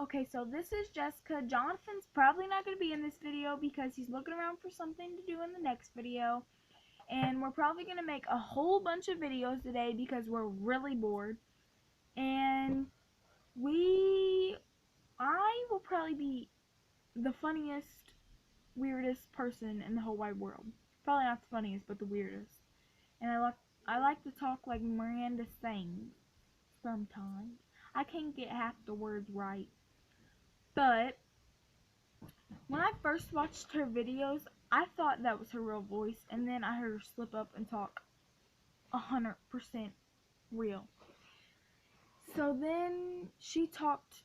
Okay, so this is Jessica. Jonathan's probably not going to be in this video because he's looking around for something to do in the next video. And we're probably going to make a whole bunch of videos today because we're really bored. And I will probably be the funniest, weirdest person in the whole wide world. Probably not the funniest, but the weirdest. And I like to talk like Miranda sings sometimes. I can't get half the words right. But when I first watched her videos, I thought that was her real voice, and then I heard her slip up and talk 100% real. So then she talked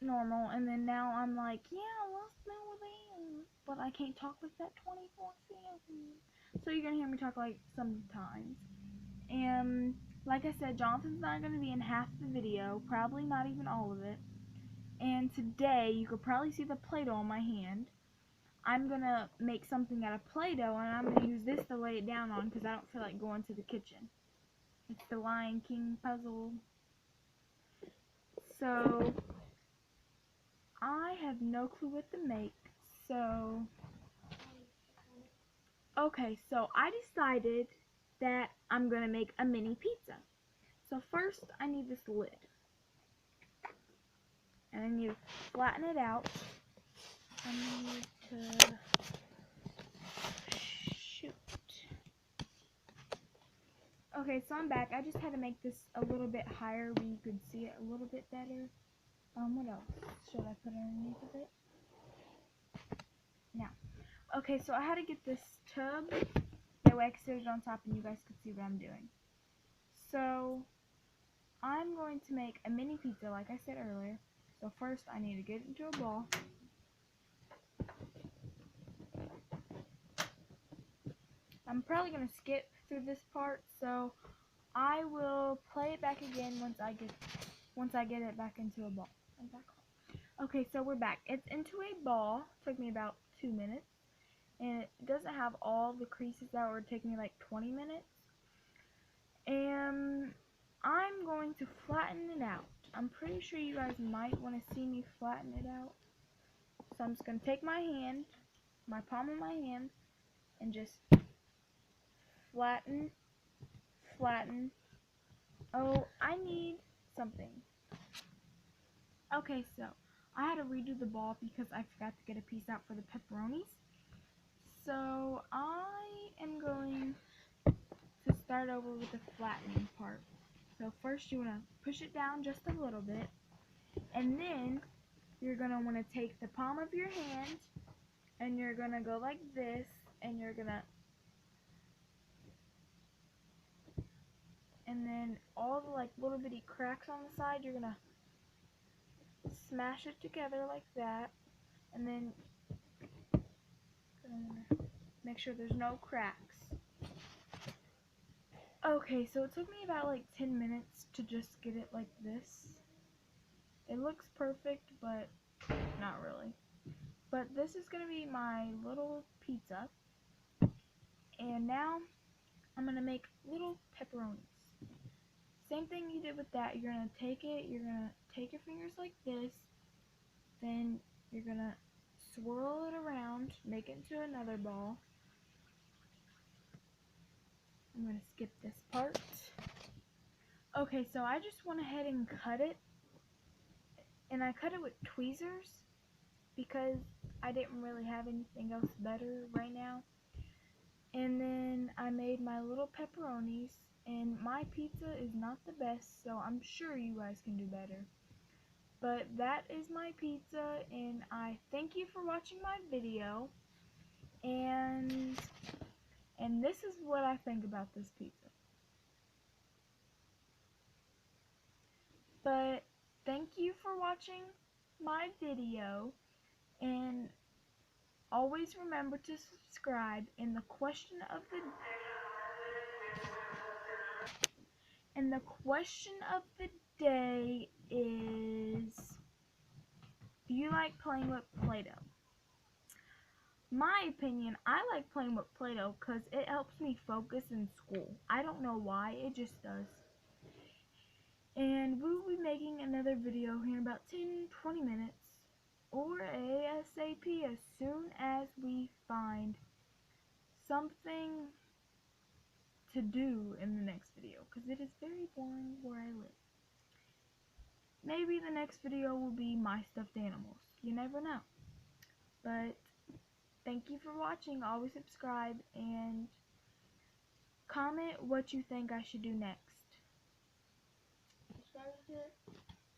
normal, and then now I'm like, yeah, what's new with them? But I can't talk like that 24/7. So you're gonna hear me talk like sometimes. And like I said, Jonathan's not gonna be in half the video, probably not even all of it. And today, you could probably see the Play-Doh on my hand. I'm gonna make something out of Play-Doh, and I'm gonna use this to lay it down on because I don't feel like going to the kitchen. It's the Lion King puzzle. So I have no clue what to make. So okay, so I decided that I'm gonna make a mini pizza. So first, I need this lid, and I need to flatten it out. I need to Okay, so I'm back. I just had to make this a little bit higher where you could see it a little bit better. What else should I put underneath of it? Now, okay, so I had to get this tub. That way I could sit it on top and you guys could see what I'm doing. So, I'm going to make a mini pizza like I said earlier. So first I need to get it into a ball. I'm probably going to skip through this part, so I will play it back again once I get it back into a ball. Okay, so we're back. It's into a ball. It took me about 2 minutes. And it doesn't have all the creases that would take me like 20 minutes. And I'm going to flatten it out. I'm pretty sure you guys might want to see me flatten it out. So I'm just going to take my hand, my palm of my hand, and just flatten. Oh, I need something. Okay, so I had to redo the ball because I forgot to get a piece out for the pepperonis. So I am going to start over with the flattening part. So first you want to push it down just a little bit, and then you're going to want to take the palm of your hand and you're going to go like this, and you're going to, and then all the like little bitty cracks on the side, you're going to smash it together like that, and then make sure there's no cracks. Okay, so it took me about like 10 minutes to just get it like this. It looks perfect, but not really. But this is going to be my little pizza. And now I'm going to make little pepperonis. Same thing you did with that. You're going to take your fingers like this. Then you're going to swirl it around, make it into another ball. I'm going to skip this part. Okay, so I just went ahead and cut it. And I cut it with tweezers because I didn't really have anything else better right now. And then I made my little pepperonis, and my pizza is not the best, so I'm sure you guys can do better. But that is my pizza, and I thank you for watching my video, and this is what I think about this pizza. But thank you for watching my video, and always remember to subscribe. And the question of the day is, do you like playing with Play-Doh? My opinion, I like playing with Play-Doh because it helps me focus in school. I don't know why, it just does. And we will be making another video here in about 10-20 minutes, or ASAP, as soon as we find something to do in the next video, because it is very boring where I live. Maybe the next video will be my stuffed animals. You never know. But thank you for watching. Always subscribe and comment what you think I should do next. Subscribe to it.